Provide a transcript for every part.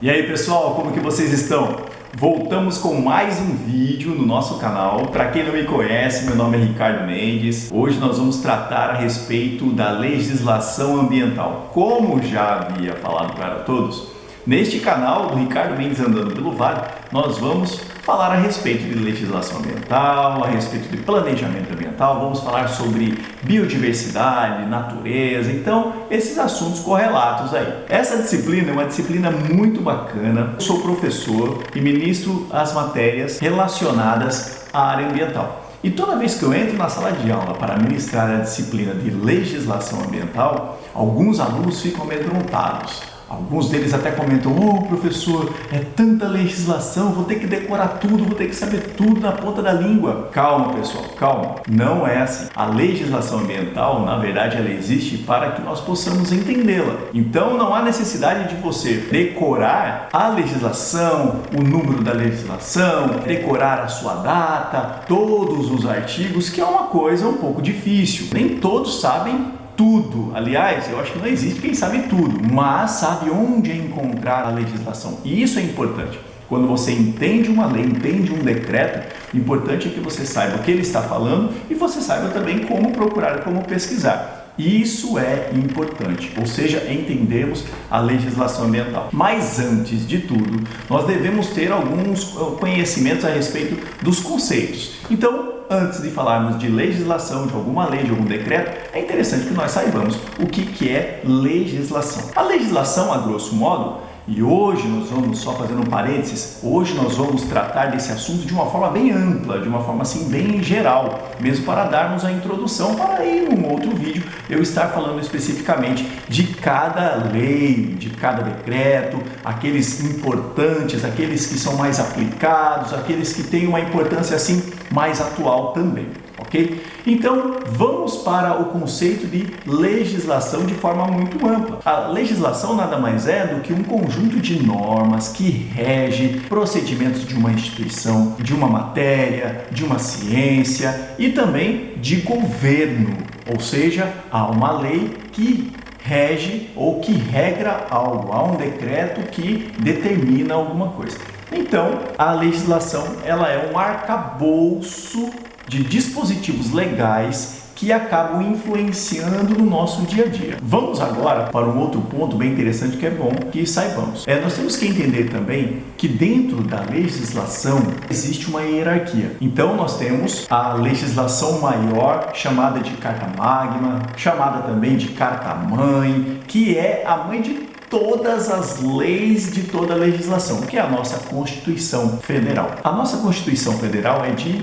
E aí pessoal, como que vocês estão? Voltamos com mais um vídeo no nosso canal. Para quem não me conhece, meu nome é Ricardo Mendes. Hoje nós vamos tratar a respeito da legislação ambiental. Como já havia falado para todos, neste canal do Ricardo Mendes Andando pelo Vale, nós vamos falar a respeito de legislação ambiental, a respeito de planejamento ambiental, vamos falar sobre biodiversidade, natureza, então esses assuntos correlatos aí. Essa disciplina é uma disciplina muito bacana. Eu sou professor e ministro as matérias relacionadas à área ambiental. E toda vez que eu entro na sala de aula para ministrar a disciplina de legislação ambiental, alguns alunos ficam amedrontados. Alguns deles até comentam: "Oh, professor, é tanta legislação, vou ter que decorar tudo, vou ter que saber tudo na ponta da língua." Calma, pessoal, calma. Não é assim. A legislação ambiental, na verdade, ela existe para que nós possamos entendê-la. Então, não há necessidade de você decorar a legislação, o número da legislação, decorar a sua data, todos os artigos, que é uma coisa um pouco difícil. Nem todos sabem tudo. Aliás, eu acho que não existe quem sabe tudo, mas sabe onde encontrar a legislação. E isso é importante. Quando você entende uma lei, entende um decreto, o importante é que você saiba o que ele está falando e você saiba também como procurar, como pesquisar. Isso é importante, ou seja, entendermos a legislação ambiental. Mas antes de tudo, nós devemos ter alguns conhecimentos a respeito dos conceitos. Então, antes de falarmos de legislação, de alguma lei, de algum decreto, é interessante que nós saibamos o que é legislação. A legislação, a grosso modo, e hoje nós vamos, só fazendo um parênteses, hoje nós vamos tratar desse assunto de uma forma bem ampla, de uma forma assim bem geral, mesmo para darmos a introdução, para aí num outro vídeo eu estar falando especificamente de cada lei, de cada decreto, aqueles importantes, aqueles que são mais aplicados, aqueles que têm uma importância assim mais atual também. Ok? Então, vamos para o conceito de legislação de forma muito ampla. A legislação nada mais é do que um conjunto de normas que rege procedimentos de uma instituição, de uma matéria, de uma ciência e também de governo. Ou seja, há uma lei que rege ou que regra algo, há um decreto que determina alguma coisa. Então, a legislação ela é um arcabouço de dispositivos legais que acabam influenciando no nosso dia a dia. Vamos agora para um outro ponto bem interessante que é bom que saibamos. Nós temos que entender também que dentro da legislação existe uma hierarquia. Então nós temos a legislação maior, chamada de Carta Magna, chamada também de Carta Mãe, que é a mãe de todas as leis de toda a legislação, que é a nossa Constituição Federal. A nossa Constituição Federal é de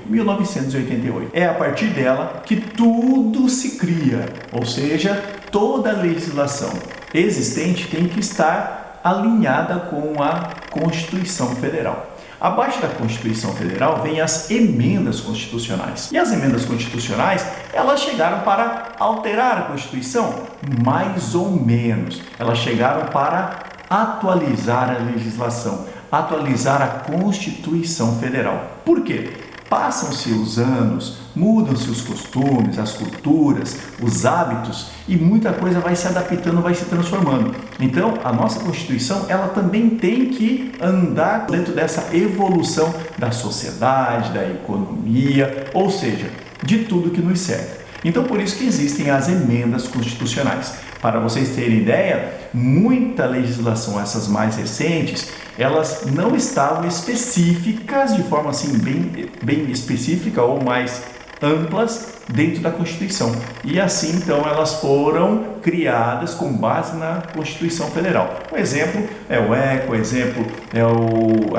1988. É a partir dela que tudo se cria, ou seja, toda a legislação existente tem que estar alinhada com a Constituição Federal. Abaixo da Constituição Federal vem as emendas constitucionais. E as emendas constitucionais, elas chegaram para alterar a Constituição? Mais ou menos. Elas chegaram para atualizar a legislação, atualizar a Constituição Federal. Por quê? Passam-se os anos, mudam-se os costumes, as culturas, os hábitos e muita coisa vai se adaptando, vai se transformando. Então, a nossa Constituição, ela também tem que andar dentro dessa evolução da sociedade, da economia, ou seja, de tudo que nos cerca. Então, por isso que existem as emendas constitucionais. Para vocês terem ideia, muita legislação, essas mais recentes, elas não estavam específicas, de forma assim bem específica ou mais amplas dentro da Constituição. E assim, então, elas foram criadas com base na Constituição Federal. O exemplo é o ECA, o exemplo é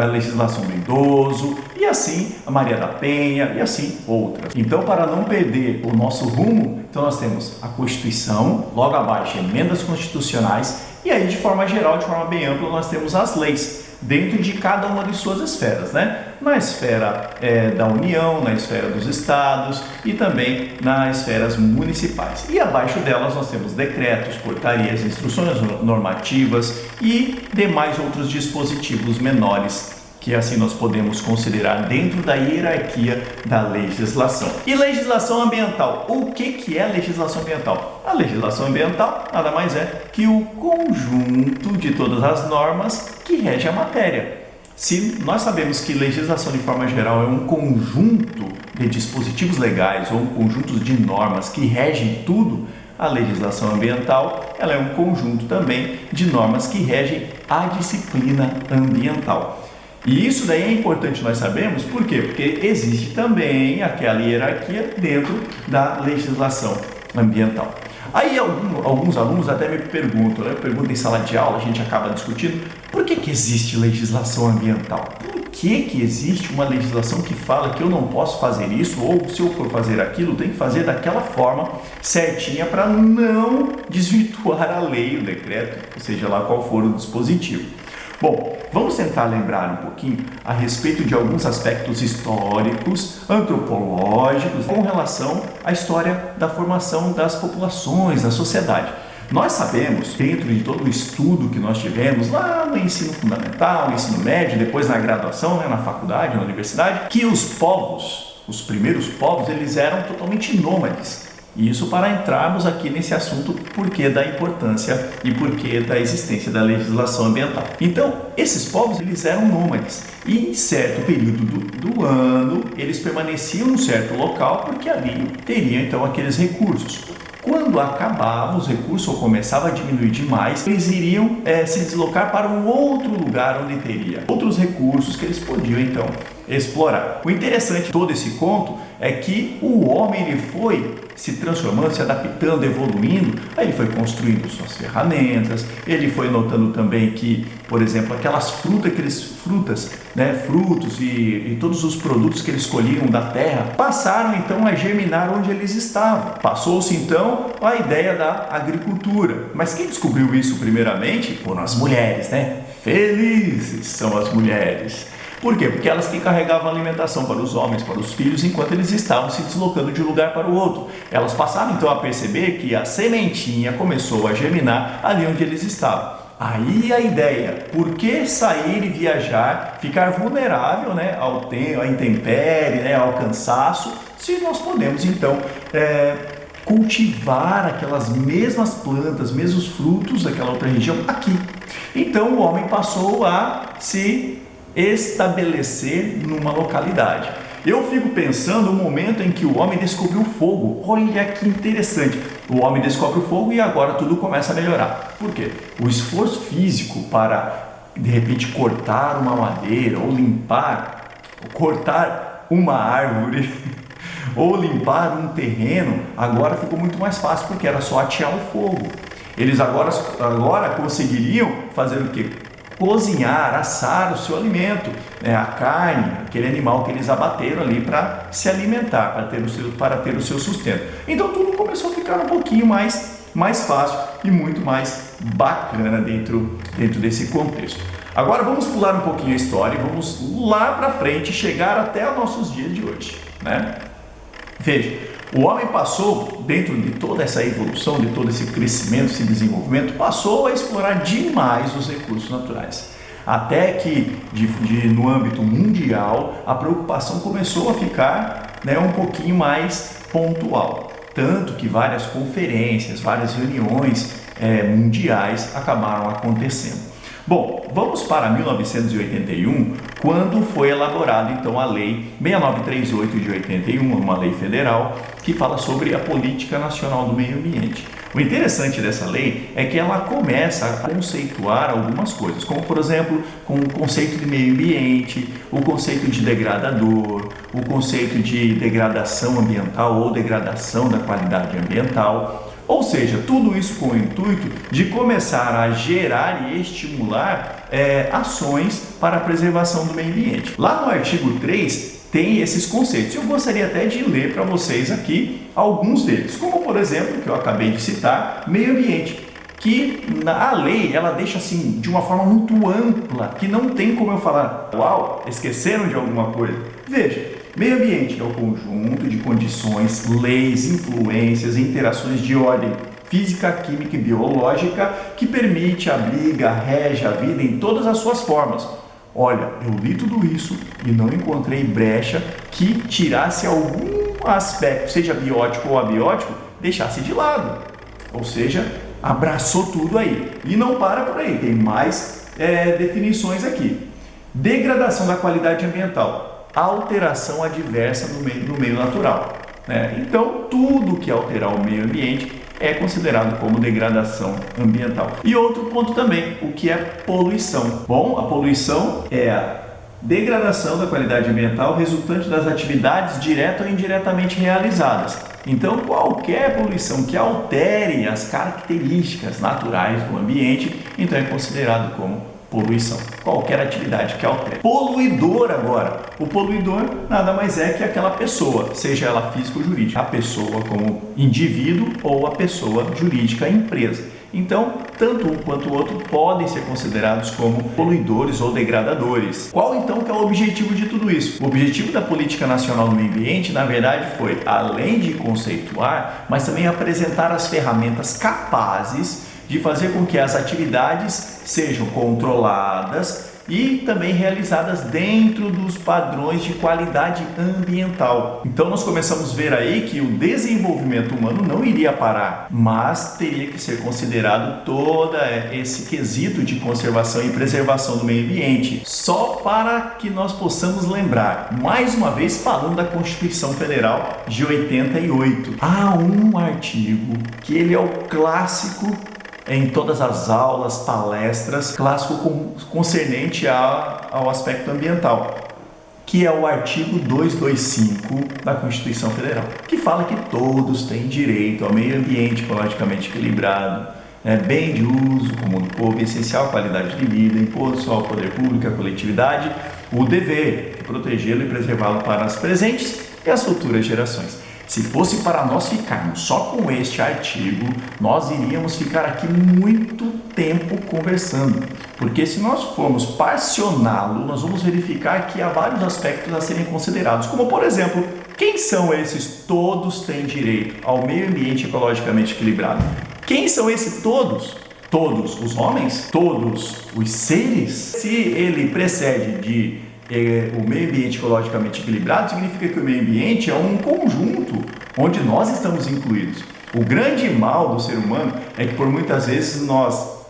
a legislação do idoso, e assim a Maria da Penha, e assim outras. Então, para não perder o nosso rumo, então nós temos a Constituição, logo abaixo emendas constitucionais, e aí de forma geral, de forma bem ampla, nós temos as leis dentro de cada uma de suas esferas, né? Na esfera da União, na esfera dos estados e também nas esferas municipais. E abaixo delas nós temos decretos, portarias, instruções normativas e demais outros dispositivos menores que assim nós podemos considerar dentro da hierarquia da legislação. E legislação ambiental? O que é legislação ambiental? A legislação ambiental nada mais é que o conjunto de todas as normas que rege a matéria. Se nós sabemos que legislação de forma geral é um conjunto de dispositivos legais ou um conjunto de normas que regem tudo, a legislação ambiental ela é um conjunto também de normas que regem a disciplina ambiental. E isso daí é importante nós sabermos, por quê? Porque existe também aquela hierarquia dentro da legislação ambiental. Aí alguns alunos até me perguntam, né? Perguntam em sala de aula, a gente acaba discutindo, por que existe legislação ambiental? Por que existe uma legislação que fala que eu não posso fazer isso, ou se eu for fazer aquilo, tem que fazer daquela forma certinha para não desvirtuar a lei, o decreto, ou seja lá qual for o dispositivo. Bom, vamos tentar lembrar um pouquinho a respeito de alguns aspectos históricos, antropológicos, com relação à história da formação das populações, da sociedade. Nós sabemos, dentro de todo o estudo que nós tivemos lá no ensino fundamental, no ensino médio, depois na graduação, na faculdade, na universidade, que os povos, os primeiros povos, eles eram totalmente nômades. E isso para entrarmos aqui nesse assunto, porquê da importância e porquê da existência da legislação ambiental. Então, esses povos eles eram nômades e em certo período do ano eles permaneciam em um certo local porque ali teriam então aqueles recursos. Quando acabavam os recursos ou começava a diminuir demais, eles iriam se deslocar para um outro lugar onde teria outros recursos que eles podiam então explorar. O interessante de todo esse conto é que o homem ele foi se transformando, se adaptando, evoluindo, aí ele foi construindo suas ferramentas, ele foi notando também que, por exemplo, aquelas frutos e todos os produtos que eles colhiam da terra passaram então a germinar onde eles estavam. Passou-se então a ideia da agricultura. Mas quem descobriu isso primeiramente foram as mulheres, né? Felizes são as mulheres. Por quê? Porque elas que carregavam a alimentação para os homens, para os filhos, enquanto eles estavam se deslocando de um lugar para o outro. Elas passaram então a perceber que a sementinha começou a germinar ali onde eles estavam. Aí a ideia, por que sair e viajar, ficar vulnerável, né, ao tempo, à intempérie, né, ao cansaço, se nós podemos então cultivar aquelas mesmas plantas, mesmos frutos daquela outra região aqui. Então o homem passou a se estabelecer numa localidade. Eu fico pensando no momento em que o homem descobriu o fogo. Olha que interessante. O homem descobre o fogo e agora tudo começa a melhorar. Por quê? O esforço físico para, de repente, cortar uma madeira ou cortar uma árvore ou limpar um terreno, agora ficou muito mais fácil porque era só atear o fogo. Eles agora conseguiriam fazer o quê? Cozinhar, assar o seu alimento, né? A carne, aquele animal que eles abateram ali para se alimentar, para ter o seu sustento. Então tudo começou a ficar um pouquinho mais fácil e muito mais bacana dentro desse contexto. Agora vamos pular um pouquinho a história e vamos lá para frente, chegar até os nossos dias de hoje, né? Veja, o homem passou, dentro de toda essa evolução, de todo esse crescimento, esse desenvolvimento, passou a explorar demais os recursos naturais. Até que, no âmbito mundial, a preocupação começou a ficar, né, um pouquinho mais pontual. Tanto que várias conferências, várias reuniões mundiais acabaram acontecendo. Bom, vamos para 1981, quando foi elaborada então a Lei 6938 de 81, uma lei federal que fala sobre a Política Nacional do Meio Ambiente. O interessante dessa lei é que ela começa a conceituar algumas coisas, como por exemplo, com o conceito de meio ambiente, o conceito de degradador, o conceito de degradação ambiental ou degradação da qualidade ambiental. Ou seja, tudo isso com o intuito de começar a gerar e estimular ações para a preservação do meio ambiente. Lá no artigo 3 tem esses conceitos. Eu gostaria até de ler para vocês aqui alguns deles, como por exemplo, que eu acabei de citar, meio ambiente, que a lei ela deixa assim de uma forma muito ampla, que não tem como eu falar, uau, esqueceram de alguma coisa. Veja, meio ambiente é o conjunto de condições, leis, influências e interações de ordem física, química e biológica que permite, abriga, rege a vida em todas as suas formas, olha, eu li tudo isso e não encontrei brecha que tirasse algum aspecto, seja biótico ou abiótico, deixasse de lado. Ou seja, abraçou tudo aí. E não para por aí, tem mais definições aqui. Degradação da qualidade ambiental, alteração adversa no meio natural. Então, tudo que alterar o meio ambiente é considerado como degradação ambiental. E outro ponto também, o que é poluição? Bom, a poluição é a degradação da qualidade ambiental resultante das atividades direta ou indiretamente realizadas. Então, qualquer poluição que altere as características naturais do ambiente, então é considerado como poluição. Qualquer atividade que altere. Poluidor agora. O poluidor nada mais é que aquela pessoa, seja ela física ou jurídica. A pessoa como indivíduo ou a pessoa jurídica, empresa. Então, tanto um quanto o outro podem ser considerados como poluidores ou degradadores. Qual então que é o objetivo de tudo isso? O objetivo da Política Nacional do Meio Ambiente, na verdade, foi, além de conceituar, mas também apresentar as ferramentas capazes de fazer com que as atividades sejam controladas e também realizadas dentro dos padrões de qualidade ambiental. Então nós começamos a ver aí que o desenvolvimento humano não iria parar, mas teria que ser considerado todo esse quesito de conservação e preservação do meio ambiente. Só para que nós possamos lembrar, mais uma vez falando da Constituição Federal de 88, há um artigo que ele é o clássico em todas as aulas, palestras, clássico concernente ao aspecto ambiental, que é o artigo 225 da Constituição Federal, que fala que todos têm direito ao meio ambiente ecologicamente equilibrado, bem de uso comum do povo, essencial qualidade de vida, imposto ao poder público, à coletividade, o dever de protegê-lo e preservá-lo para as presentes e as futuras gerações. Se fosse para nós ficarmos só com este artigo, nós iríamos ficar aqui muito tempo conversando, porque se nós formos parcioná-lo, nós vamos verificar que há vários aspectos a serem considerados, como por exemplo, quem são esses todos têm direito ao meio ambiente ecologicamente equilibrado? Quem são esses todos? Todos os homens? Todos os seres? Se ele precede de o meio ambiente ecologicamente equilibrado, significa que o meio ambiente é um conjunto onde nós estamos incluídos. O grande mal do ser humano é que por muitas vezes nós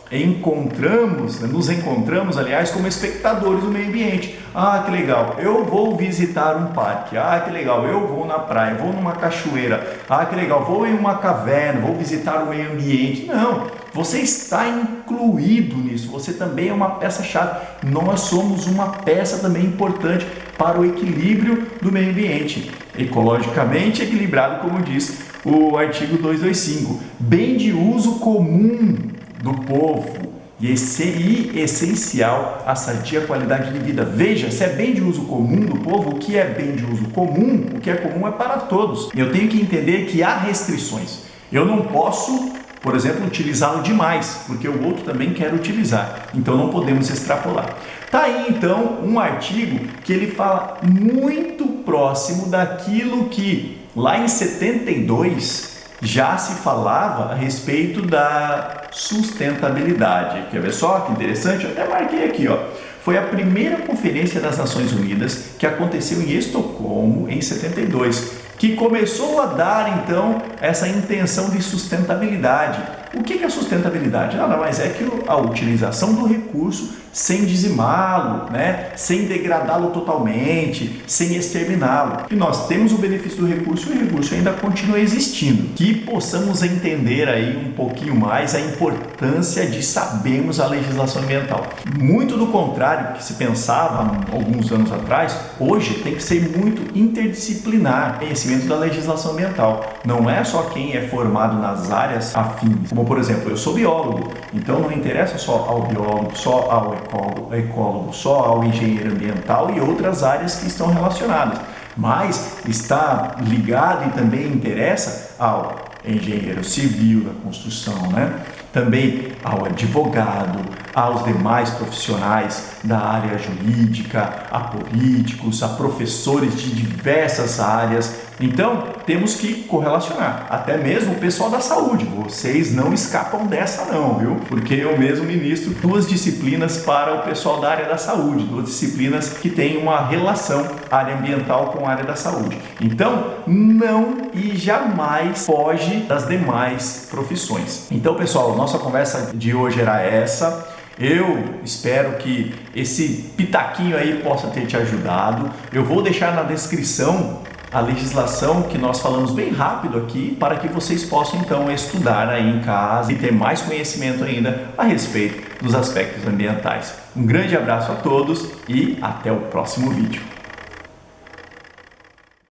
nos encontramos, aliás, como espectadores do meio ambiente. Ah, que legal, eu vou visitar um parque. Ah, que legal, eu vou na praia, vou numa cachoeira. Ah, que legal, vou em uma caverna, vou visitar o meio ambiente. Não, você está incluído nisso, você também é uma peça-chave. Nós somos uma peça também importante para o equilíbrio do meio ambiente, ecologicamente equilibrado, como diz o artigo 225. Bem de uso comum do povo e essencial à sadia qualidade de vida. Veja, se é bem de uso comum do povo, o que é bem de uso comum? O que é comum é para todos. Eu tenho que entender que há restrições. Eu não posso, por exemplo, utilizá-lo demais, porque o outro também quer utilizar. Então não podemos extrapolar. Tá aí então um artigo que ele fala muito próximo daquilo que lá em 72 já se falava a respeito da sustentabilidade. Quer ver só que interessante? Eu até marquei aqui, ó. Foi a primeira conferência das Nações Unidas que aconteceu em Estocolmo em 72, que começou a dar então essa intenção de sustentabilidade. O que é sustentabilidade? Nada mais é que a utilização do recurso sem dizimá-lo, sem degradá-lo totalmente, sem exterminá-lo. E nós temos o benefício do recurso e o recurso ainda continua existindo. Que possamos entender aí um pouquinho mais a importância de sabermos a legislação ambiental. Muito do contrário que se pensava há alguns anos atrás, hoje tem que ser muito interdisciplinar o conhecimento da legislação ambiental. Não é só quem é formado nas áreas afins. Como, por exemplo, eu sou biólogo, então não interessa só ao biólogo, só ao ecólogo, só ao engenheiro ambiental e outras áreas que estão relacionadas, mas está ligado e também interessa ao engenheiro civil da construção, também ao advogado, aos demais profissionais da área jurídica, a políticos, a professores de diversas áreas, Então, temos que correlacionar, até mesmo o pessoal da saúde. Vocês não escapam dessa não, viu? Porque eu mesmo ministro 2 disciplinas para o pessoal da área da saúde, 2 disciplinas que têm uma relação área ambiental com a área da saúde. Então, não e jamais foge das demais profissões. Então, pessoal, nossa conversa de hoje era essa. Eu espero que esse pitaquinho aí possa ter te ajudado. Eu vou deixar na descrição a legislação que nós falamos bem rápido aqui, para que vocês possam então estudar aí em casa e ter mais conhecimento ainda a respeito dos aspectos ambientais. Um grande abraço a todos e até o próximo vídeo.